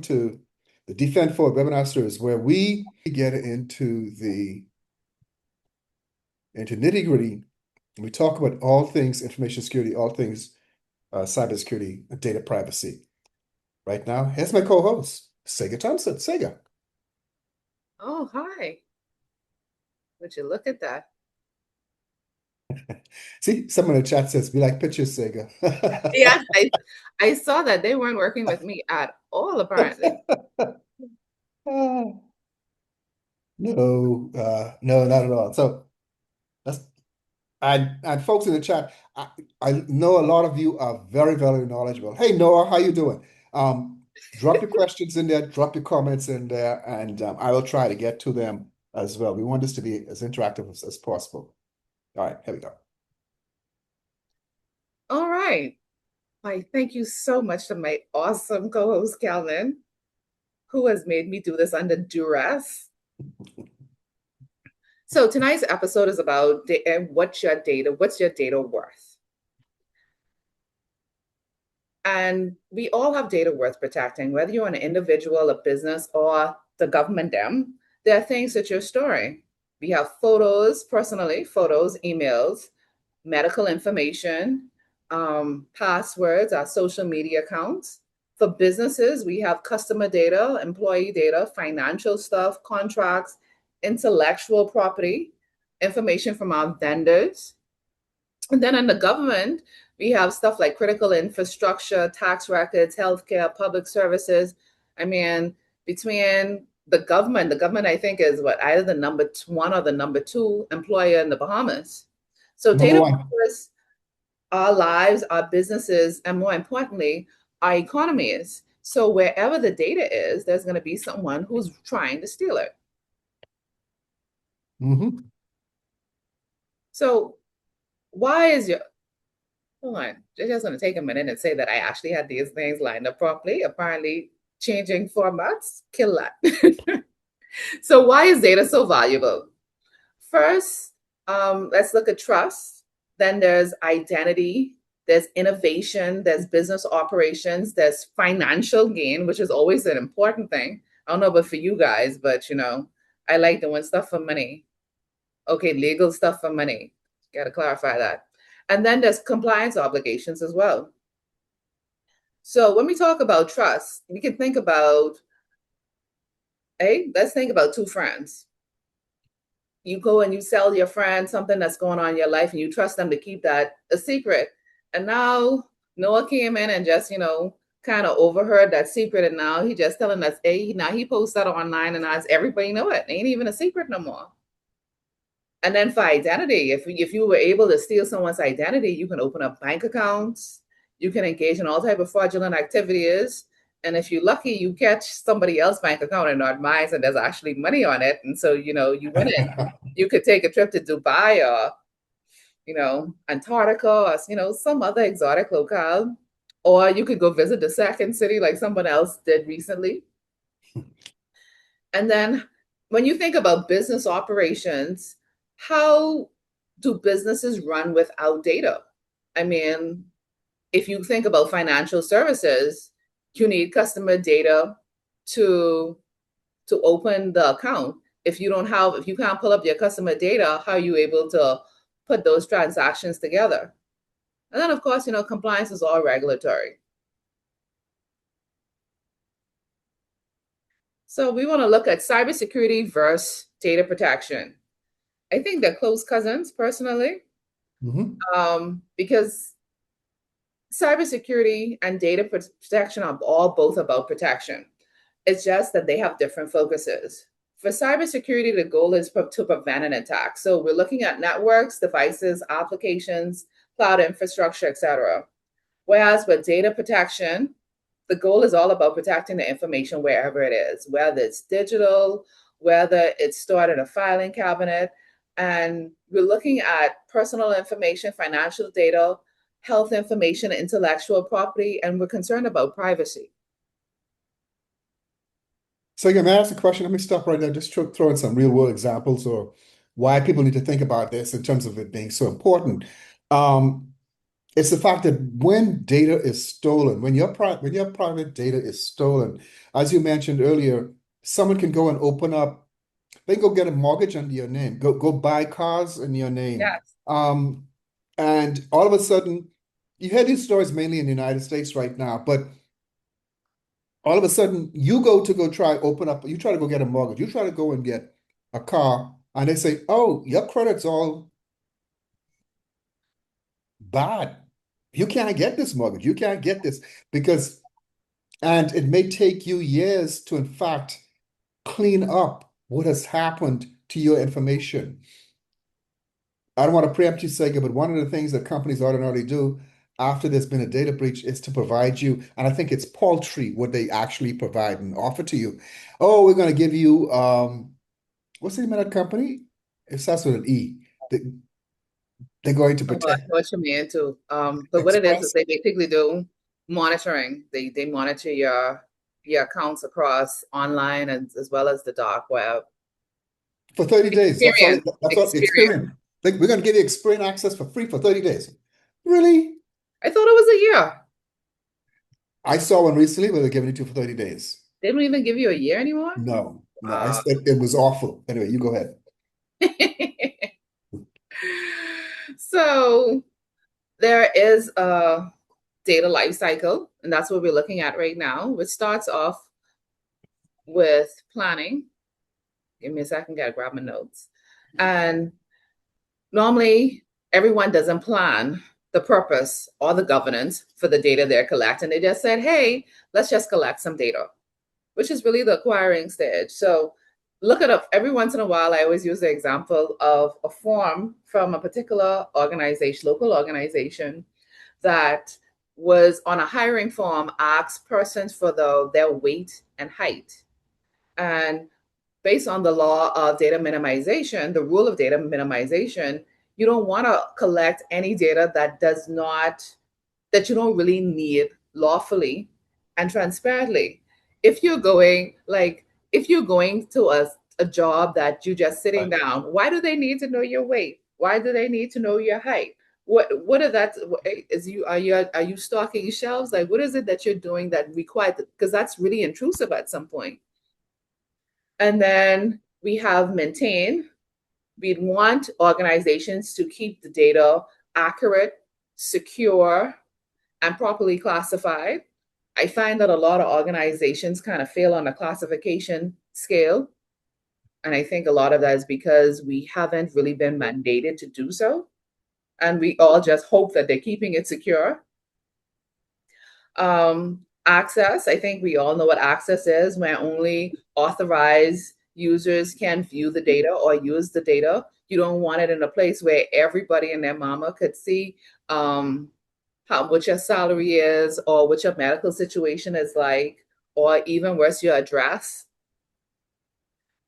to the DFend Forward webinar series, where we get into the nitty-gritty. We talk about all things information security, all things cybersecurity, and data privacy. Right now, here's my co-host, Sega Thompson. Sega. Oh, hi. Would you look at that? See, someone in the chat says, we like pictures, Sega. Yeah, I saw that they weren't working with me at all, apparently. No, not at all. So that's and folks in the chat, I know a lot of you are very, very knowledgeable. Hey Noah, how you doing? Drop your questions in there, drop your comments in there, and I will try to get to them as well. We want this to be as interactive as possible. All right, here we go. All right. Why, thank you so much to my awesome co-host, Calvin, who has made me do this under duress. So tonight's episode is about what's your data worth? And we all have data worth protecting, whether you're an individual, a business, or the government them. There are things that you're storing. We have photos, emails, medical information, passwords, our social media accounts. For businesses, we have customer data, employee data, financial stuff, contracts, intellectual property, information from our vendors. And then in the government, we have stuff like critical infrastructure, tax records, healthcare, public services. I mean, between the government I think is either the number one or the number two employer in the Bahamas. So Number data one. powers our lives, our businesses, and more importantly, our economies. So wherever the data is, there's going to be someone who's trying to steal it. Mm-hmm. So why is your hold on? It's just going to take a minute and say that I actually had these things lined up properly. Apparently, changing formats kill that. So why is data so valuable? First, let's look at trust. Then there's identity, there's innovation, there's business operations, there's financial gain, which is always an important thing. I don't know about for you guys, but I like doing stuff for money. Okay, legal stuff for money. Got to clarify that. And then there's compliance obligations as well. So when we talk about trust, we can think about, let's think about two friends. You go and you sell your friend something that's going on in your life and you trust them to keep that a secret. And now Noah came in and just, kind of overheard that secret. And now he just telling us, hey, now he posts that online and as everybody know it. It ain't even a secret no more. And then for identity, if you were able to steal someone's identity, you can open up bank accounts, you can engage in all type of fraudulent activities. And if you're lucky, you catch somebody else's bank account and not mine, and there's actually money on it. And so, you win it. You could take a trip to Dubai or, Antarctica or, some other exotic locale. Or you could go visit the second city like someone else did recently. And then when you think about business operations, how do businesses run without data? I mean, if you think about financial services, you need customer data to open the account. If you can't pull up your customer data, how are you able to put those transactions together? And then of course, compliance is all regulatory. So we want to look at cybersecurity versus data protection. I think they're close cousins personally, because cybersecurity and data protection are both about protection. It's just that they have different focuses. For cybersecurity, the goal is to prevent an attack. So we're looking at networks, devices, applications, cloud infrastructure, etc. Whereas with data protection, the goal is all about protecting the information wherever it is, whether it's digital, whether it's stored in a filing cabinet. And we're looking at personal information, financial data, health information, intellectual property, and we're concerned about privacy. So again, may I ask a question? Let me stop right there. Just throw in some real world examples or why people need to think about this in terms of it being so important. It's the fact that when data is stolen, when your private data is stolen, as you mentioned earlier, someone can go and open up, they can go get a mortgage under your name, go buy cars in your name. Yes. Um, and all of a sudden, you hear these stories mainly in the United States right now, but all of a sudden you go try open up, you try to go get a mortgage, you try to go and get a car, and they say, "Oh, your credit's all bad. You can't get this mortgage. You can't get this because," and it may take you years to, in fact, clean up what has happened to your information. I don't want to preempt you, Sega, but one of the things that companies ordinarily do after there's been a data breach is to provide you, and I think it's paltry what they actually provide and offer to you. Oh, we're going to give you, what's the name of that company? It starts with an E. They, they're going to Oh, I protect know what you mean too. But what it is Express they basically do monitoring. They monitor your accounts across online as well as the dark web. for 30 days. Experience, That's all experience. Experian. Like, we're going to give you Experian access for free for 30 days. Really? I thought it was a year. I saw one recently where they're giving it to you for 30 days. They don't even give you a year anymore. No, no, Wow. it was awful. Anyway, you go ahead. So there is a data lifecycle, and that's what we're looking at right now, which starts off with planning. Give me a second, gotta grab my notes. And normally, everyone doesn't plan the purpose or the governance for the data they're collecting. They just said, hey, let's just collect some data, which is really the acquiring stage. So look it up. Every once in a while, I always use the example of a form from a particular organization, local organization, that was on a hiring form, asked persons for their weight and height. And based on the law of data minimization, the rule of data minimization, you don't want to collect any data that you don't really need lawfully and transparently. If you're going like if you're going to a job that you just sitting Right. down, why do they need to know your weight? Why do they need to know your height? What are that is you are you stocking shelves? Like what is it that you're doing that required, because that's really intrusive at some point. And then we have maintain. We'd want organizations to keep the data accurate, secure, and properly classified. I find that a lot of organizations kind of fail on the classification scale. And I think a lot of that is because we haven't really been mandated to do so. And we all just hope that they're keeping it secure. Access, I think we all know what access is, where only authorized users can view the data or use the data. You don't want it in a place where everybody and their mama could see what your salary is or what your medical situation is like, or even worse, your address.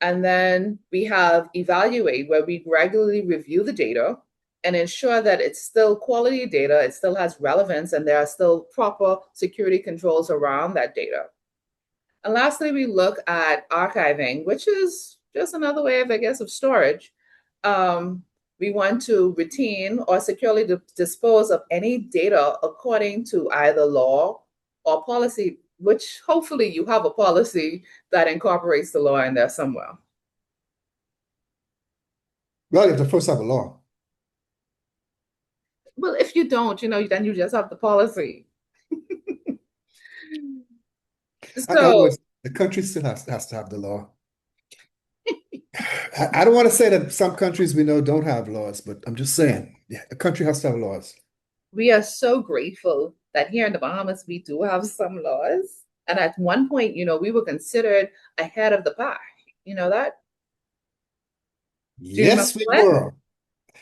And then we have evaluate, where we regularly review the data and ensure that it's still quality data, it still has relevance, and there are still proper security controls around that data. And lastly, we look at archiving, which is just another way of, I guess, of storage. Um, we want to retain or securely dispose of any data according to either law or policy, which hopefully you have a policy that incorporates the law in there somewhere. Well, you have to first have a law. Well, if you don't, then you just have the policy. In other So words, the country still has to have the law. I don't want to say that some countries we know don't have laws, but I'm just saying, yeah, the country has to have laws. we are so grateful that here in the Bahamas, we do have some laws. And at one point, we were considered ahead of the pack. You know that? Do you remember Yes, we what? were.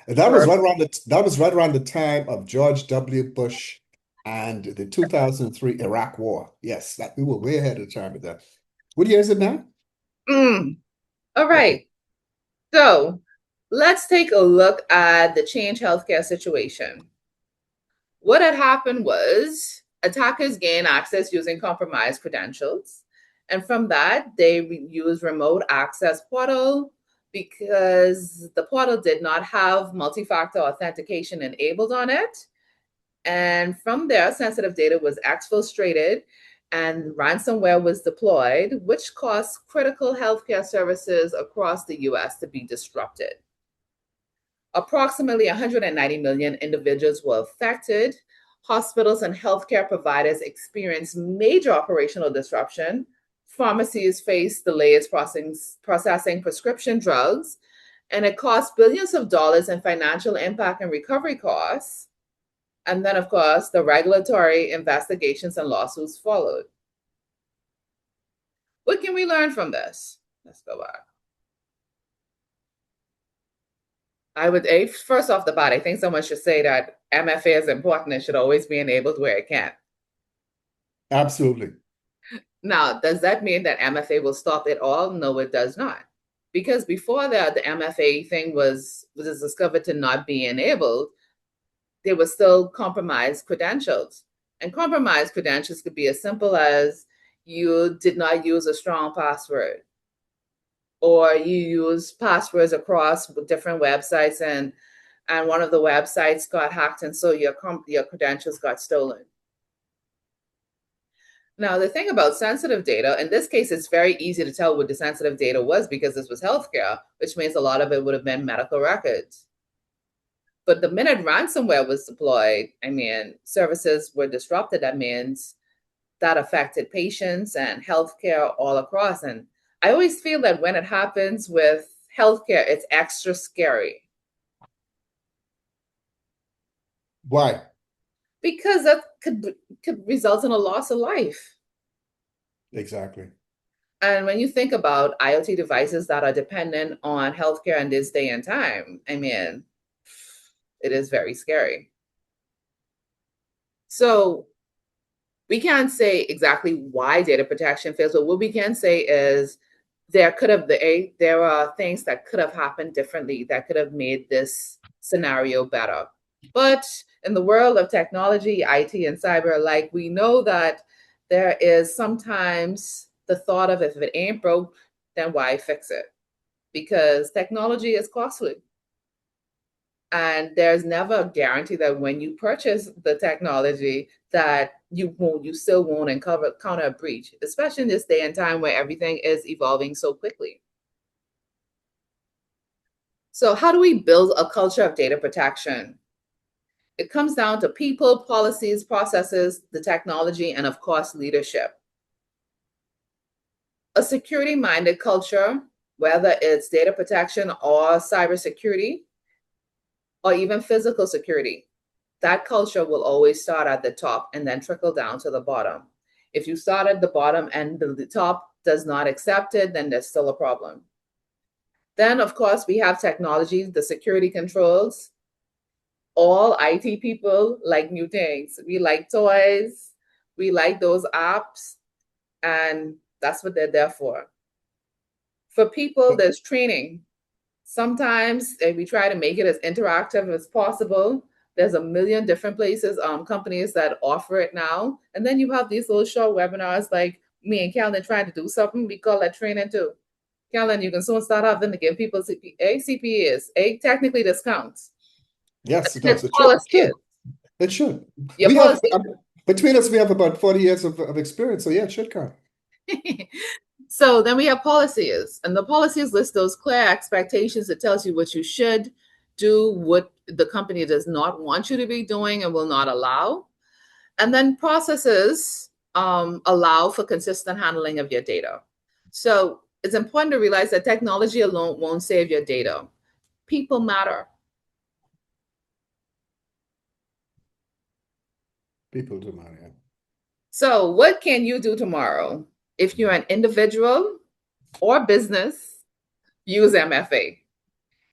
That was right around the time of George W. Bush and the 2003 Iraq War. Yes, that we were way ahead of the time with that. What year is it now? Mm. All Okay. right. So let's take a look at the Change Healthcare situation. What had happened was attackers gained access using compromised credentials. And from that, they used remote access portal because the portal did not have multi-factor authentication enabled on it. And from there, sensitive data was exfiltrated and ransomware was deployed, which caused critical healthcare services across the US to be disrupted. Approximately 190 million individuals were affected. Hospitals and healthcare providers experienced major operational disruption. Pharmacies faced delays processing prescription drugs, and it cost billions of dollars in financial impact and recovery costs. And then, of course, the regulatory investigations and lawsuits followed. What can we learn from this? Let's go back. I would, first off the bat, I think someone should say that MFA is important and should always be enabled where it can. Absolutely. Now, does that mean that MFA will stop it all? No, it does not. Because before that, the MFA thing was discovered to not be enabled, there were still compromised credentials. And compromised credentials could be as simple as you did not use a strong password, or you use passwords across different websites, and one of the websites got hacked, and so your credentials got stolen. Now, the thing about sensitive data, in this case, it's very easy to tell what the sensitive data was because this was healthcare, which means a lot of it would have been medical records. But the minute ransomware was deployed, I mean, services were disrupted. That means that affected patients and healthcare all across. And I always feel that when it happens with healthcare, it's extra scary. Why? Because that could result in a loss of life. Exactly. And when you think about IoT devices that are dependent on healthcare in this day and time, I mean, it is very scary. So we can't say exactly why data protection fails, but what we can say is there are things that could have happened differently that could have made this scenario better. But in the world of technology, IT, and cyber, like, we know that there is sometimes the thought of, if it ain't broke, then why fix it? Because technology is costly. And there's never a guarantee that when you purchase the technology that you still won't encounter a breach, especially in this day and time where everything is evolving so quickly. So how do we build a culture of data protection? It comes down to people, policies, processes, the technology, and of course, leadership. A security-minded culture, whether it's data protection or cybersecurity, or even physical security, that culture will always start at the top and then trickle down to the bottom. If you start at the bottom and the top does not accept it, then there's still a problem. Then, of course, we have technology, the security controls. All IT people like new things. We like toys, we like those apps, and that's what they're there for. For people, there's training. Sometimes we try to make it as interactive as possible. There's a million different places, companies that offer it now. And then you have these little short webinars like me and Calvin trying to do something. We call that training too. Calvin, you can soon start out then to give people CPAs, technically discounts. Yes, it And does. its It should. It policy should. is. It should. Your We have, policy. between us, we have about 40 years of experience. So yeah, it should count. So then we have policies, and the policies list those clear expectations. It tells you what you should do, what the company does not want you to be doing and will not allow. And then processes allow for consistent handling of your data. So it's important to realize that technology alone won't save your data. People matter. People do matter. Yeah. So what can you do tomorrow? If you're an individual or business, use MFA.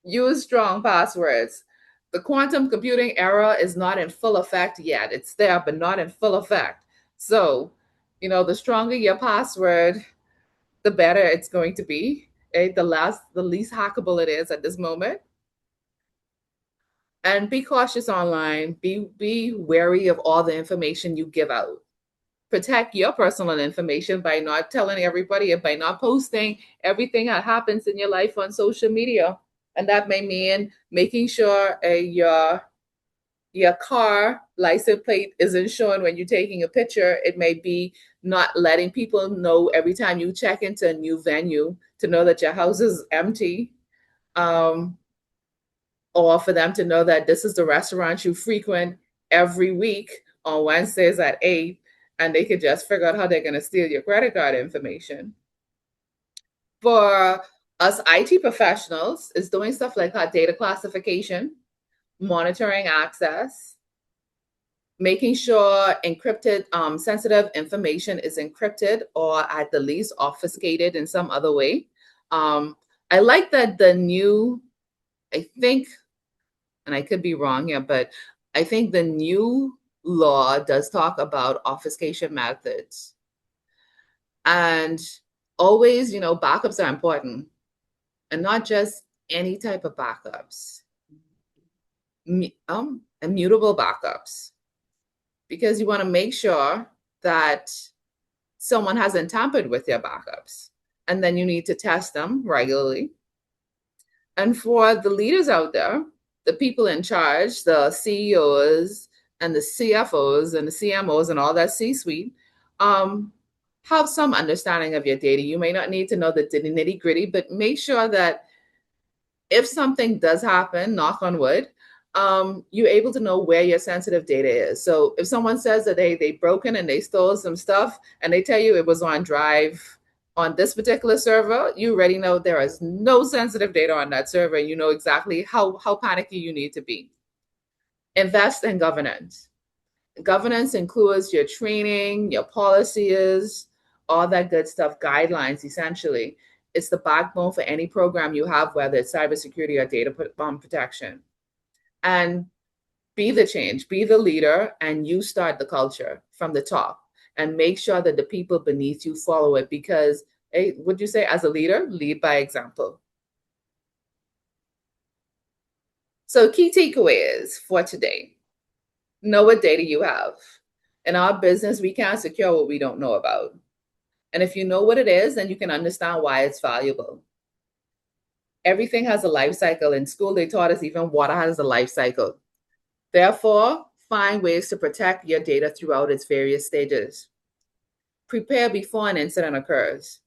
Use strong passwords. The quantum computing era is not in full effect yet. It's there, but not in full effect. So, the stronger your password, the better it's going to be. The least hackable it is at this moment. And be cautious online. Be wary of all the information you give out. Protect your personal information by not telling everybody and by not posting everything that happens in your life on social media. And that may mean making sure your your car license plate isn't showing when you're taking a picture. It may be not letting people know every time you check into a new venue to know that your house is empty. Um, or for them to know that this is the restaurant you frequent every week on Wednesdays at 8, and they could just figure out how they're going to steal your credit card information. For us IT professionals, is doing stuff like that data classification, monitoring access, making sure encrypted sensitive information is encrypted or at the least obfuscated in some other way. I like that the new, I think, and I could be wrong here, but I think the new law does talk about obfuscation methods. And always, backups are important, and not just any type of backups, immutable backups, because you want to make sure that someone hasn't tampered with your backups. And then you need to test them regularly. And for the leaders out there, the people in charge, the CEOs and the CFOs and the CMOs and all that C suite, have some understanding of your data. You may not need to know the nitty gritty, but make sure that if something does happen, knock on wood, you're able to know where your sensitive data is. So if someone says that they broken and they stole some stuff and they tell you it was on Drive on this particular server, you already know there is no sensitive data on that server, and you know exactly how panicky you need to be. Invest in governance. Governance includes your training, your policies, all that good stuff, guidelines, essentially. It's the backbone for any program you have, whether it's cybersecurity or data protection. And be the change, be the leader, and you start the culture from the top and make sure that the people beneath you follow it because, hey, would you say as a leader, lead by example? So key takeaways for today. Know what data you have. In our business, we can't secure what we don't know about. And if you know what it is, then you can understand why it's valuable. Everything has a life cycle. In school, they taught us even water has a life cycle. Therefore, find ways to protect your data throughout its various stages. Prepare before an incident occurs.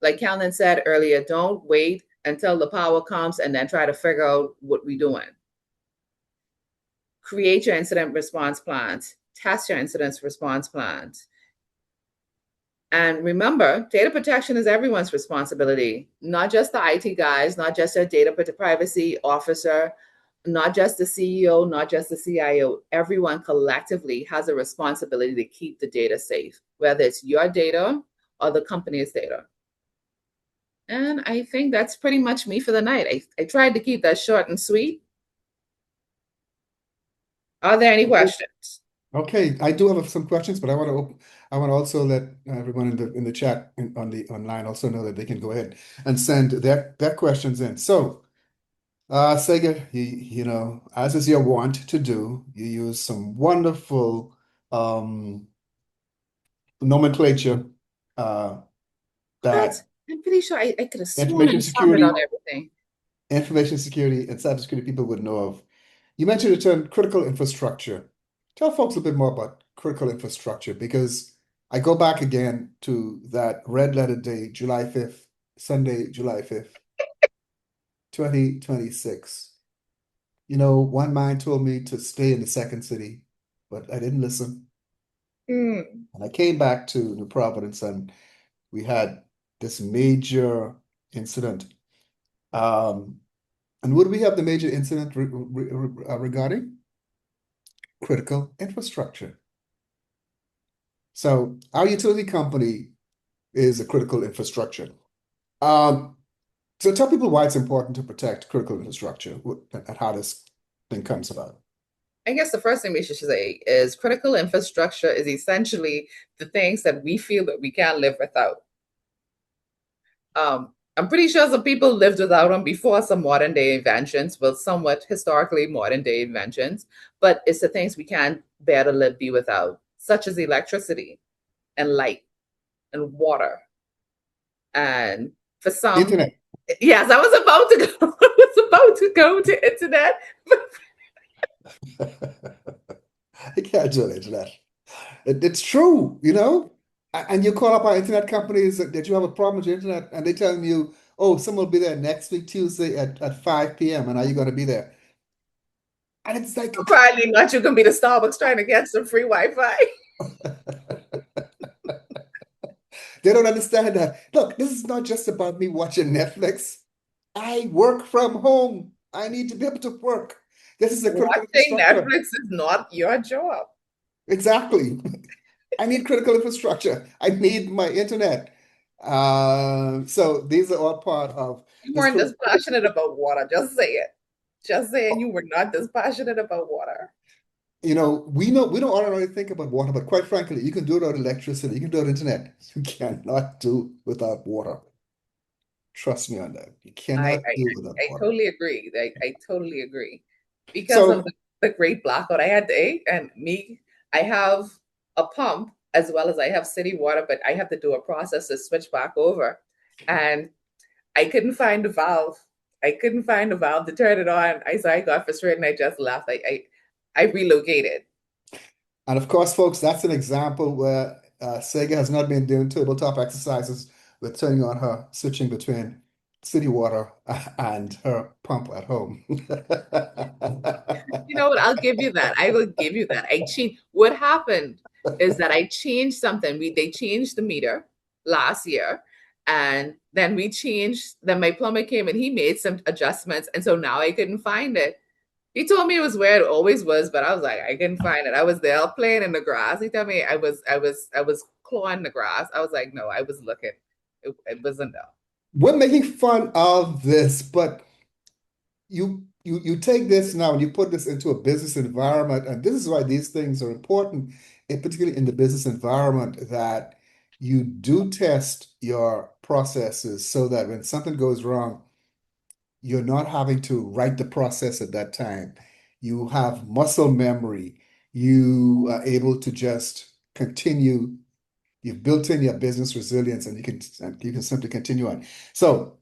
Like Calvin said earlier, don't wait until the power comes and then try to figure out what we're doing. Create your incident response plans. Test your incident response plans. And remember, data protection is everyone's responsibility, not just the IT guys, not just a data privacy officer, not just the CEO, not just the CIO. Everyone collectively has a responsibility to keep the data safe, whether it's your data or the company's data. And I think that's pretty much me for the night. I tried to keep that short and sweet. Are there any questions? Okay, I do have some questions, but I want to also let everyone in the chat on the online also know that they can go ahead and send their questions in. So, Sega, you know, as is your wont to do, you use some wonderful nomenclature What? that I'm pretty sure I could have sworn I information saw it on security, everything. information security, and cybersecurity people would know of. You mentioned the term critical infrastructure. Tell folks a bit more about critical infrastructure because I go back again to that red letter day, July 5th, Sunday, July 5th, 2026. You know, one mind told me to stay in the second city, but I didn't listen. Hmm. And I came back to New Providence and we had this major incident. Um, and would we have the major incident regarding critical infrastructure? So our utility company is a critical infrastructure. Um, so tell people why it's important to protect critical infrastructure and how this thing comes about. I guess the first thing we should say is critical infrastructure is essentially the things that we feel that we can't live without. I'm pretty sure some people lived without them before some modern day inventions, well, somewhat historically modern day inventions, but it's the things we can't bear to live be without, such as electricity and light and water. And for some, Internet. yes, I was about to go, I was about to go to internet. I can't do the internet. It's true, you know? And you call up our internet companies that you have a problem with your internet, and they telling you, oh, someone will be there next week, Tuesday at 5 p.m. And are you going to be there? And it's like, Probably not. You can be the Starbucks trying to get some free Wi-Fi. they don't understand that. Look, this is not just about me watching Netflix. I work from home. I need to be able to work. This is a critical Watching infrastructure. Netflix is not your job. Exactly. I need critical infrastructure. I need my internet. So these are all part of You this weren't this critical. passionate about water. Just say it. Just saying you were not this passionate about water. We don't ordinarily think about water, but quite frankly, you can do it without electricity, you can do it without internet. You cannot do without water. Trust me on that. You I cannot I, do without I water. totally agree. I totally agree. Because of So the great blackout I had today, and me, I have a pump as well as I have city water, but I have to do a process to switch back over. And I couldn't find the valve. I couldn't find the valve to turn it on. I got frustrated and I just left. I relocated. And of course, folks, that's an example where Sega has not been doing tabletop exercises with turning on her switching between city water and her pump at home. You know what? I'll give you that. I will give you that. I changed. What happened is that I changed something. They changed the meter last year, and then we changed. Then my plumber came and he made some adjustments, and so now I couldn't find it. He told me it was where it always was, but I was like, I couldn't find it. I was there playing in the grass. He told me I was clawing the grass. I was like, no, I was looking. It wasn't there. We're making fun of this, but you take this now and you put this into a business environment, and this is why these things are important, and particularly in the business environment, that you do test your processes so that when something goes wrong, you're not having to write the process at that time. You have muscle memory. You are able to just continue. You've built in your business resilience, and you can simply continue on. So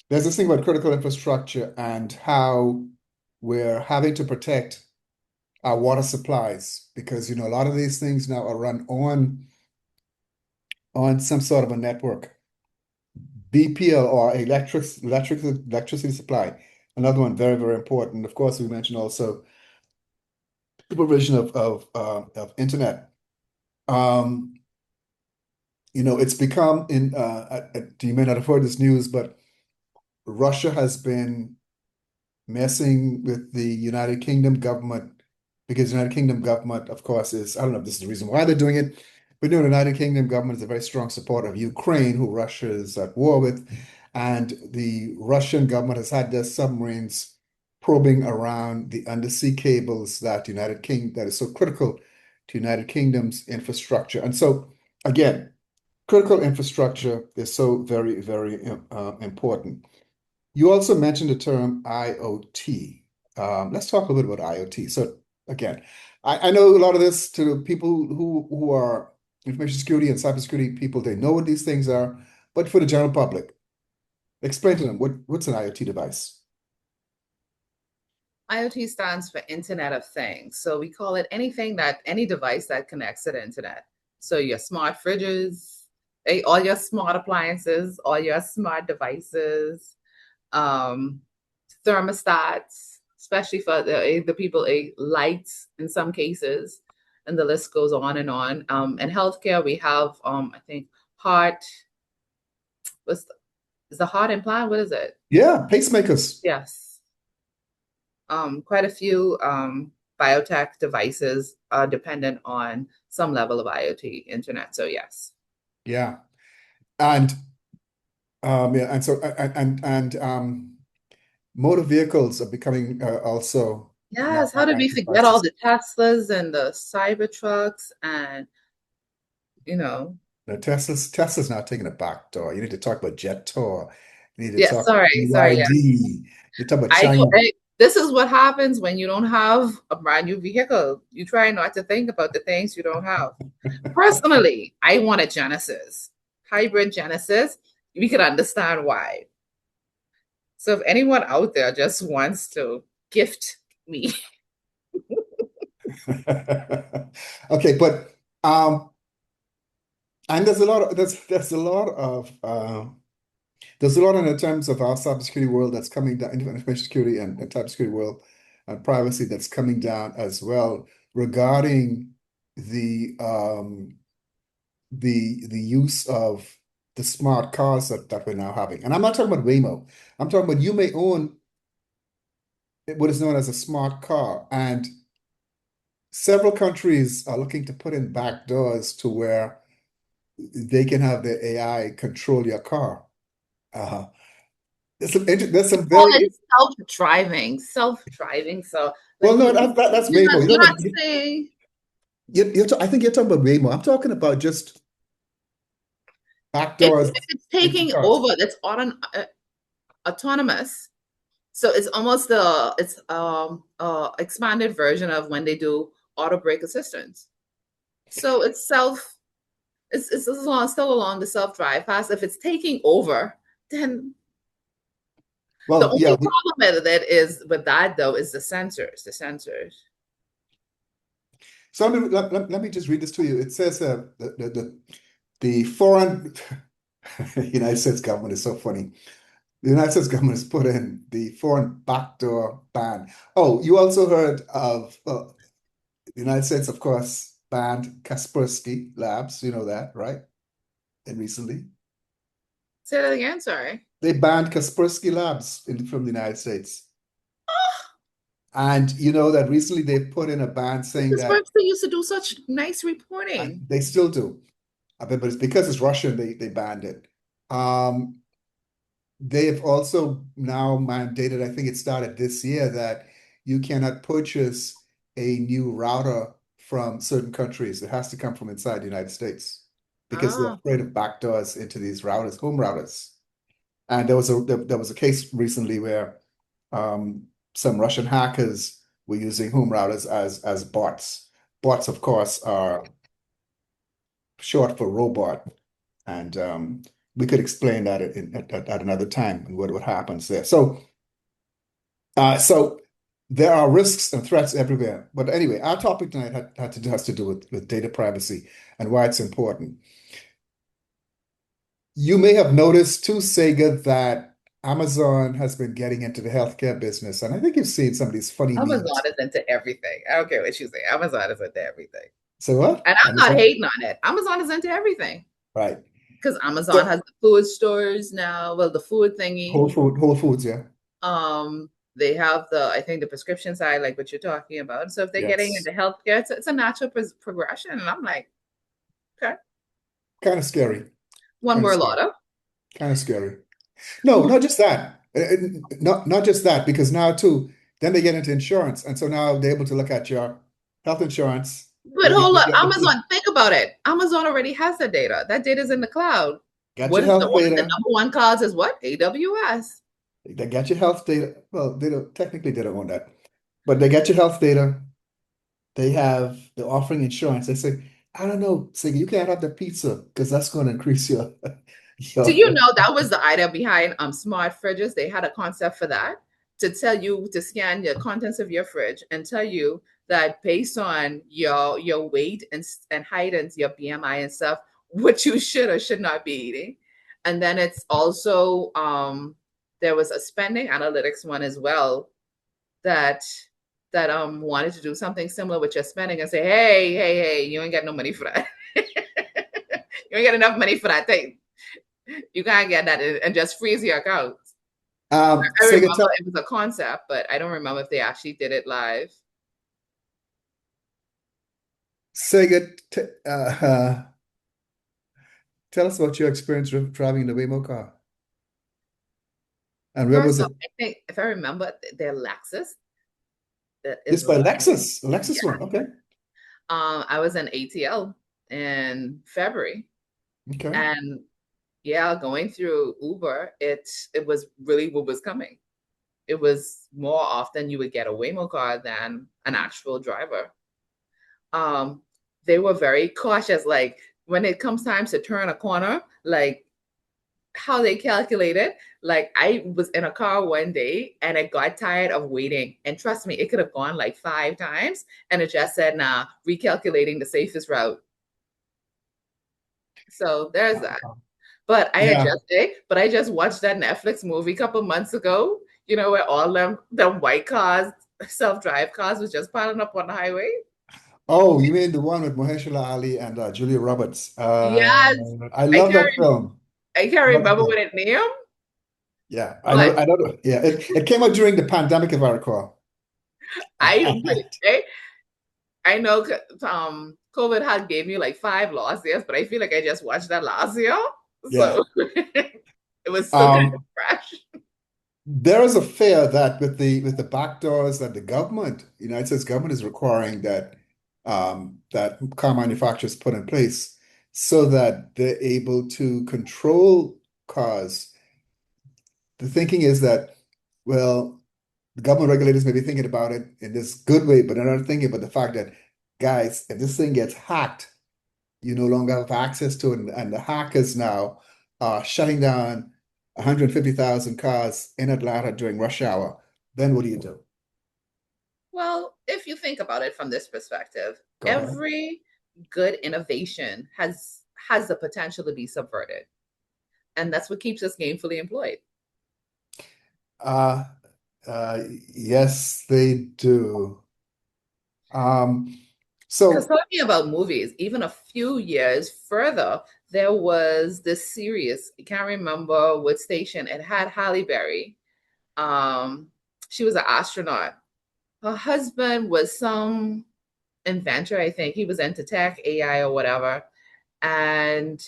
there's this thing about critical infrastructure and how we're having to protect our water supplies because a lot of these things now are run on some sort of a network. BPL or electricity supply. Another one very, very important. Of course, we mentioned also the provision of internet. Um, it's become you may not have heard this news, but Russia has been messing with the United Kingdom government because the United Kingdom government, of course, I don't know if this is the reason why they're doing it, but the United Kingdom government is a very strong supporter of Ukraine, who Russia is at war with. And the Russian government has had their submarines probing around the undersea cables that is so critical to United Kingdom's infrastructure. And so, again, critical infrastructure is so very, very important. You also mentioned the term IoT. Let's talk a little bit about IoT. So again, I know a lot of this to people who are information security and cybersecurity people, they know what these things are, but for the general public, explain to them what's an IoT device. IoT stands for Internet of Things. So we call it any device that connects to the internet. So your smart fridges, all your smart appliances, all your smart devices, um, thermostats, especially for the people, lights in some cases, and the list goes on and on. In healthcare, we have, I think, heart, what's the, is the heart implant? What is it? Yeah, pacemakers. Yes. Quite a few biotech devices are dependent on some level of IoT internet. So yes. Yeah. And yeah, and so motor vehicles are becoming also now Yes. How did we IoT forget all devices. the Teslas and the Cybertrucks and you know? No, Tesla's not taking a back door. You need to talk about Jet Tour. You need to Yes. talk Sorry. Yes. BYD. You talk about I China. know. This is what happens when you don't have a brand new vehicle. You try not to think about the things you don't have. Personally, I want a Genesis, hybrid Genesis. We could understand why. So if anyone out there just wants to gift me Okay, but and there's a lot of there's a lot of there's a lot in the terms of our cybersecurity world that's coming down, information security and cybersecurity world and privacy that's coming down as well regarding the the use of the smart cars that we're now having. And I'm not talking about Waymo. I'm talking about you may own what is known as a smart car, and several countries are looking to put in back doors to where they can have their AI control your car. Uh, there's some Call very it self-driving, self-driving. So well, like no, that's Waymo. you're not saying I think you're talking about Waymo. I'm talking about just back it's doors if it's into taking cars. over, that's autonomous. So it's almost the it's expanded version of when they do auto brake assistance. So it's it's still along the self-drive path. If it's taking over, then the Well, yeah. only problem with it is with that though is the sensors. The sensors. So let me just read this to you. It says the foreign United States government is so funny. The United States government has put in the foreign backdoor ban. Oh, you also heard of the United States, of course, banned Kaspersky Labs. You know that, right? And recently, Say that again. Sorry. they banned Kaspersky Labs from the United States. And you know that recently they put in a ban saying Because that, first they used to do such nice and reporting. they still do. But it's because it's Russian, they banned it. Um, they have also now mandated, I think it started this year, that you cannot purchase a new router from certain countries. It has to come from inside the United States because they're Ah, afraid of backdoors into these routers, home routers. And there was a case recently where some Russian hackers were using home routers as bots. Bots, of course, are short for robot, and we could explain that at another time and what happens there. So there are risks and threats everywhere. But anyway, our topic tonight has to do with data privacy and why it's important. You may have noticed too, Sega, that Amazon has been getting into the healthcare business, and I think you've seen some of these funny Amazon memes. is into everything. I don't care what you say. Amazon is into everything. So what? And I'm not Amazon? hating on it. Amazon is into everything. Right. Because Amazon So has the food stores now, well, the food thingy. Whole Foods, yeah. They have I think the prescription side, like what you're talking about. So if they're getting Yes. into healthcare, it's a natural progression. And I'm like, okay, Kind of scary. one Kind of more scary. lotto. Kind of scary. No, not just that. Not just that, because now too, then they get into insurance, and so now they're able to look at your health insurance. But hold up, Amazon, think about it. Amazon already has that data. That data is in the cloud. Got What your is health the data. number one cause is what? AWS. They got your health data. Well, they don't technically they don't own that, but they got your health data. They're offering insurance. They say, I don't know, say you can't have the pizza because that's going to increase your Do you your. know that was the idea behind smart fridges? They had a concept for that to tell you to scan the contents of your fridge and tell you that based on your weight and height and your BMI and stuff, what you should or should not be eating. And then it's also there was a spending analytics one as well that wanted to do something similar with your spending and say, hey, you ain't got no money for that. You ain't got enough money for that thing. You can't get that and just freeze your account. I Sega, remember it was a concept, but I don't remember if they actually did it live. Sega, tell us about your experience driving the Waymo car, and where was First off, it? I think if I remember, their Lexus that This is by running. Lexus, Lexus Yeah. one. Okay, I was in ATL in February, okay. and yeah, going through Uber, it was really what was coming. It was more often you would get a Waymo car than an actual driver. Um, they were very cautious. Like when it comes time to turn a corner, like how they calculate it. Like I was in a car one day and I got tired of waiting. And trust me, it could have gone like 5 times. And it just said, nah, recalculating the safest route. So there's that. But Yeah. I just watched that Netflix movie a couple months ago, where all them white cars, self-drive cars was just piling up on the highway. Oh, you mean the one with Mahershala Ali and Julia Roberts? Yes. I I love can't that film. I can't Love that remember what film. it named, Yeah, I know. but I know. Yeah, it came out during the pandemic, if I recall. I know COVID had gave me like 5 last years, but I feel like I just watched that last year. Yeah. So it was still kind of Um, fresh. there is a fear that with the backdoors that the government, United States government is requiring that car manufacturers put in place so that they're able to control cars. The thinking is that, well, the government regulators may be thinking about it in this good way, but they're not thinking about the fact that, guys, if this thing gets hacked, you no longer have access to it, and the hackers now are shutting down 150,000 cars in Atlanta during rush hour. Then what do you do? Well, if you think about it from this perspective, Go ahead. every good innovation has the potential to be subverted. And that's what keeps us gainfully employed. Uh, yes, they do. Um, Because so talking about movies, even a few years further, there was this series. I can't remember what station. It had Halle Berry. Um, she was an astronaut. Her husband was some inventor, I think. He was into tech, AI, or whatever. And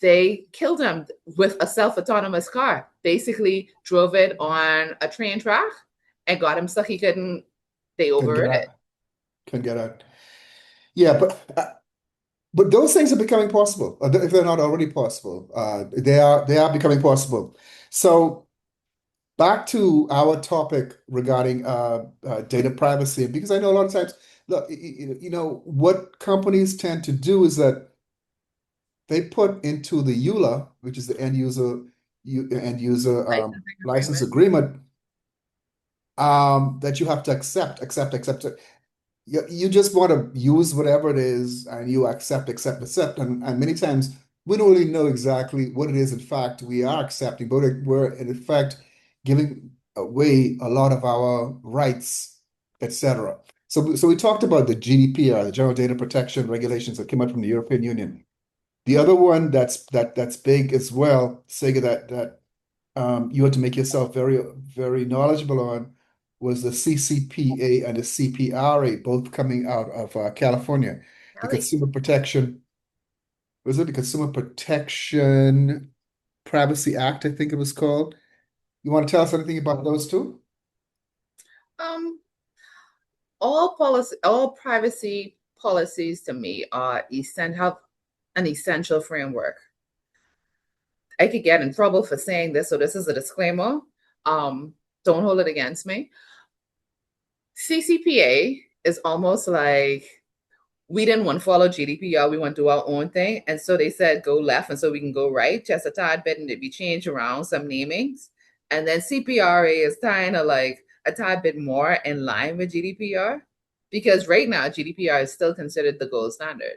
they killed him with a self-autonomous car. Basically, drove it on a train track and got him stuck. He couldn't. They can get overrid it. out, can get out. Yeah, but those things are becoming possible, if they're not already possible. They are becoming possible. So back to our topic regarding data privacy, because I know a lot of times, look, what companies tend to do is that they put into the EULA, which is the end user Licensing license agreement. agreement, that you have to accept. You just want to use whatever it is and you accept. And many times we don't really know exactly what it is, in fact, we are accepting, but we're in effect giving away a lot of our rights, etc. So we talked about the GDPR, the General Data Protection Regulations that came out from the European Union. The other one that's big as well, Sega, that you had to make yourself very knowledgeable on was the CCPA and the CPRA, both coming out of California. The Kelly. Consumer Protection, was it the Consumer Protection Privacy Act, I think it was called. You want to tell us anything about those two? Um, all privacy policies to me are have an essential framework. I could get in trouble for saying this, so this is a disclaimer. Um, don't hold it against me. CCPA is almost like we didn't want to follow GDPR. We want to do our own thing. And so they said go left and so we can go right, just a tad bit, and it'd be changed around some namings. And then CPRA is kind of like a tad bit more in line with GDPR because right now GDPR is still considered the gold standard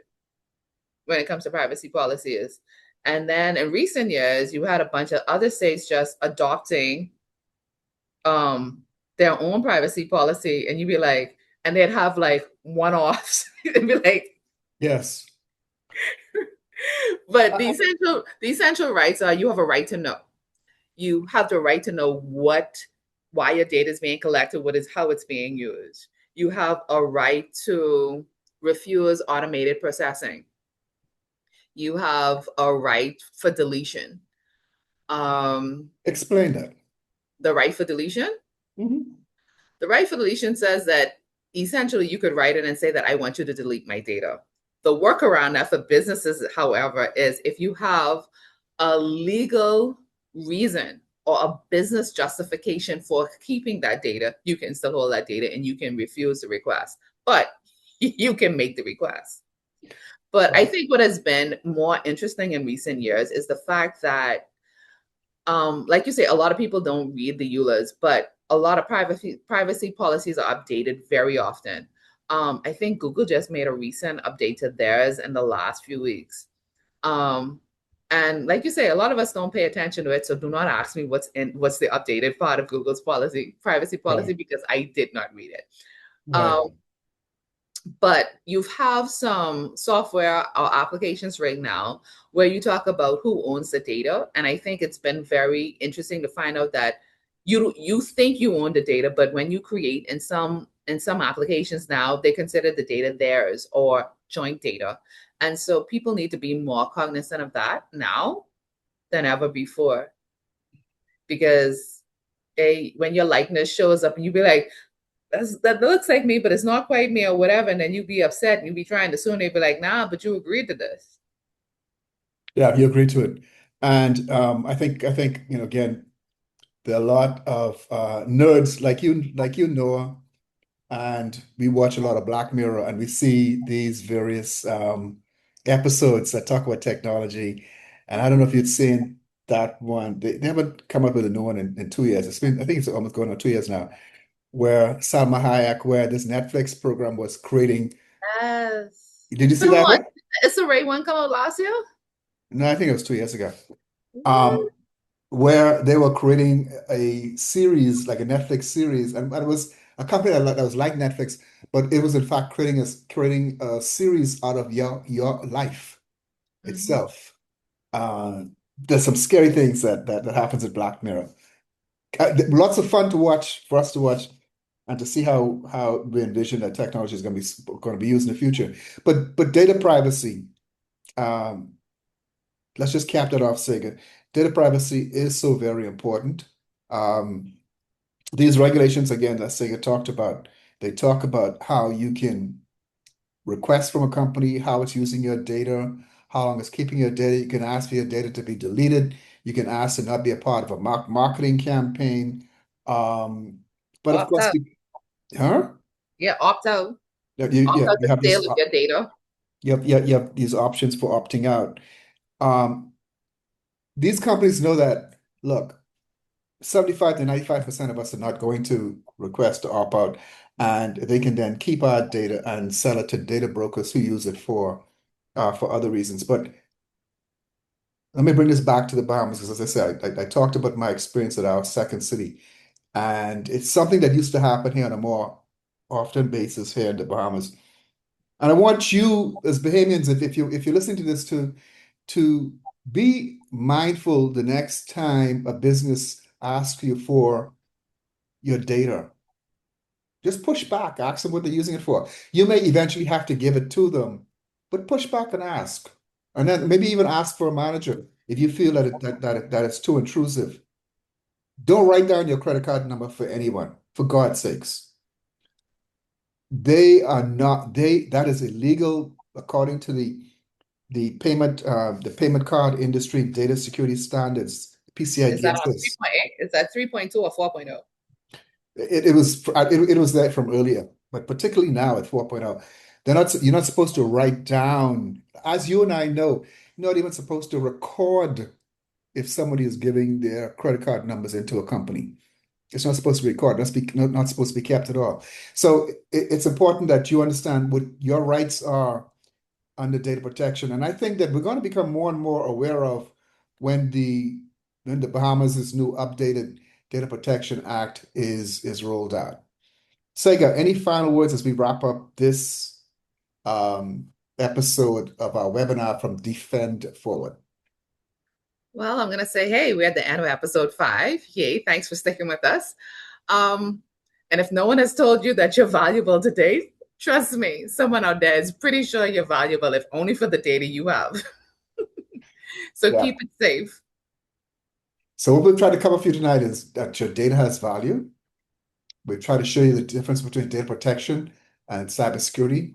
when it comes to privacy policies. And then in recent years, you had a bunch of other states just adopting um their own privacy policy, and you'd be like, and they'd have like one-offs. They'd be like, Yes. but Uh, the essential rights are you have a right to know. You have the right to know why your data is being collected, what is how it's being used. You have a right to refuse automated processing. You have a right for deletion. Um, Explain that. the right for deletion. Mhm. The right for deletion says that essentially you could write it and say that I want you to delete my data. The workaround that for businesses, however, is if you have a legal reason or a business justification for keeping that data, you can still hold that data and you can refuse the request, but you can make the request. But I Right. think what has been more interesting in recent years is the fact that, like you say, a lot of people don't read the EULAs, but a lot of privacy policies are updated very often. I think Google just made a recent update to theirs in the last few weeks. Um, and like you say, a lot of us don't pay attention to it. So do not ask me what's the updated part of Google's privacy policy, Right. because I did not read it. Right. Um, but you have some software or applications right now where you talk about who owns the data. And I think it's been very interesting to find out that you think you own the data, but when you create in some applications now, they consider the data theirs or joint data. And so people need to be more cognizant of that now than ever before, because when your likeness shows up and you be like, that looks like me, but it's not quite me or whatever. And then you be upset and you be trying to sue and they be like, nah, but you agreed to this. Yeah, you agree to it. And I think, again, there are a lot of nerds like you, Noah, and we watch a lot of Black Mirror, and we see these various episodes that talk about technology. And I don't know if you'd seen that one. They haven't come up with a new one in 2 years. I think it's almost going on 2 years now, where Salma Hayek, where this Netflix program was creating. Yes. Did you It's see been that on. one? It's the Ray one come out last year. No, I think it was 2 years ago. What? Um, where they were creating a series, like a Netflix series, and it was a company that was like Netflix, but it was in fact creating a series out of your life Mm-hmm. itself. There's some scary things that happens in Black Mirror. Lots of fun to watch for us to watch and to see how we envision that technology is going to be used in the future. But data privacy. Um, let's just cap that off, Sega. Data privacy is so very important. Um, these regulations, again, that Sega talked about, they talk about how you can request from a company, how it's using your data, how long it's keeping your data. You can ask for your data to be deleted. You can ask to not be a part of a marketing campaign. Um, but of Opt course, out. huh? Yeah, opt out. Yeah, you, Opt yeah, out you the have sale this, of your data. you have these options for opting out. Um, these companies know that, look, 75 to 95% of us are not going to request to opt out, and they can then keep our data and sell it to data brokers who use it for other reasons. But let me bring this back to the Bahamas because, as I said, I talked about my experience at our second city, and it's something that used to happen here on a more often basis here in the Bahamas. And I want you, as Bahamians, if you're listening to this, to be mindful the next time a business asks you for your data. Just push back, ask them what they're using it for. You may eventually have to give it to them, but push back and ask. And then maybe even ask for a manager if you feel that it's too intrusive. Don't write down your credit card number for anyone, for God's sakes. They are not, that is illegal according to the payment card industry data security standards, PCI Is that on DSS. 3.8? Is that 3.2 or 4.0? It was there from earlier, but particularly now at 4.0, you're not supposed to write down, as you and I know, you're not even supposed to record if somebody is giving their credit card numbers into a company. It's not supposed to be recorded. Not supposed to be kept at all. So it's important that you understand what your rights are under data protection. And I think that we're going to become more and more aware of when the Bahamas' new updated Data Protection Act is rolled out. Sega, any final words as we wrap up this um, episode of our webinar from Defend Forward? Well, I'm going to say, hey, we're at the end of episode 5. Yay, thanks for sticking with us. Um, and if no one has told you that you're valuable today, trust me, someone out there is pretty sure you're valuable, if only for the data you have. So Yeah. keep it safe. So what we'll try to cover for you tonight is that your data has value. We'll try to show you the difference between data protection and cybersecurity,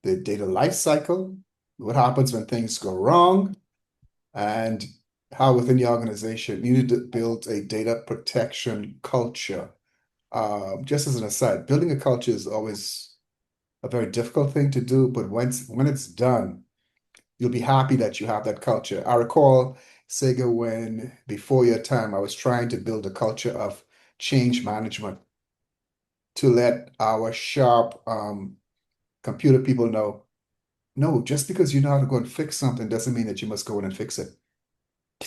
the data life cycle, what happens when things go wrong, and how within your organization you need to build a data protection culture. Just as an aside, building a culture is always a very difficult thing to do, but when it's done, you'll be happy that you have that culture. I recall, Sega, when before your time, I was trying to build a culture of change management to let our sharp computer people know, no, just because you know how to go and fix something doesn't mean that you must go in and fix it.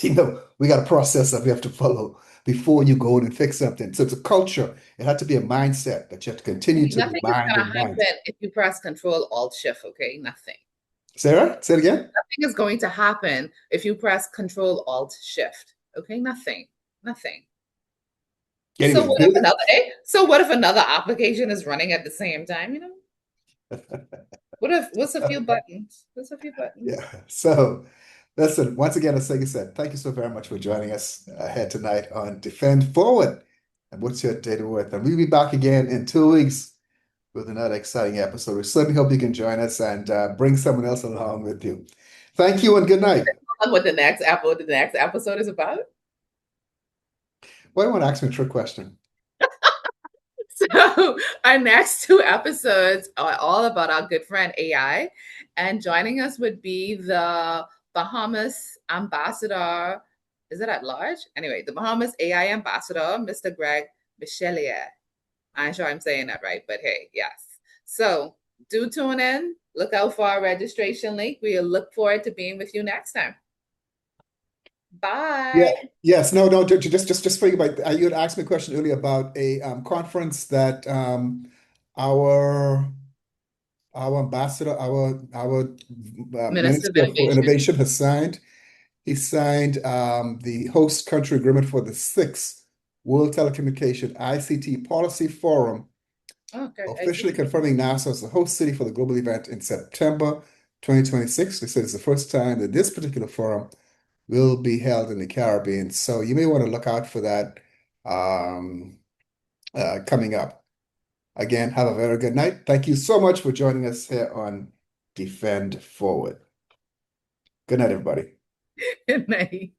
We got a process that we have to follow before you go in and fix something. So it's a culture. It had to be a mindset that you have to continue Okay, to nothing is remind going and to remind. happen if you press Control Alt Shift. Okay, nothing. Sarah, say it again. Nothing is going to happen if you press Control Alt Shift. Okay, nothing, nothing. So Anyway, what if another day? So what if another application is running at the same time? What if what's a few buttons? What's a few buttons? yeah. So listen, once again, as Sega said, thank you so very much for joining us here tonight on Defend Forward. And what's your data worth? And we'll be back again in 2 weeks with another exciting episode. We certainly hope you can join us and bring someone else along with you. Thank you and good night. What the next episode is about? Why do you want to ask me a trick question? So our next two episodes are all about our good friend AI, and joining us would be the Bahamas ambassador. Is it at large? Anyway, the Bahamas AI ambassador, Mr. Greg Michelier. I'm sure I'm saying that right, but hey, yes. So do tune in. Look out for our registration link. We look forward to being with you next time. Yeah. Bye. Yes. No. No. Just for you, but you had asked me a question earlier about a conference that our our ambassador, our Minister of Minister for Innovation. Innovation has signed. He signed the host country agreement for the sixth World Telecommunication ICT Policy Forum, Okay, I see. officially confirming NASA as the host city for the global event in September 2026. They said it's the first time that this particular forum will be held in the Caribbean. So you may want to look out for that um, coming up. Again, have a very good night. Thank you so much for joining us here on Defend Forward. Good night, everybody. Good night.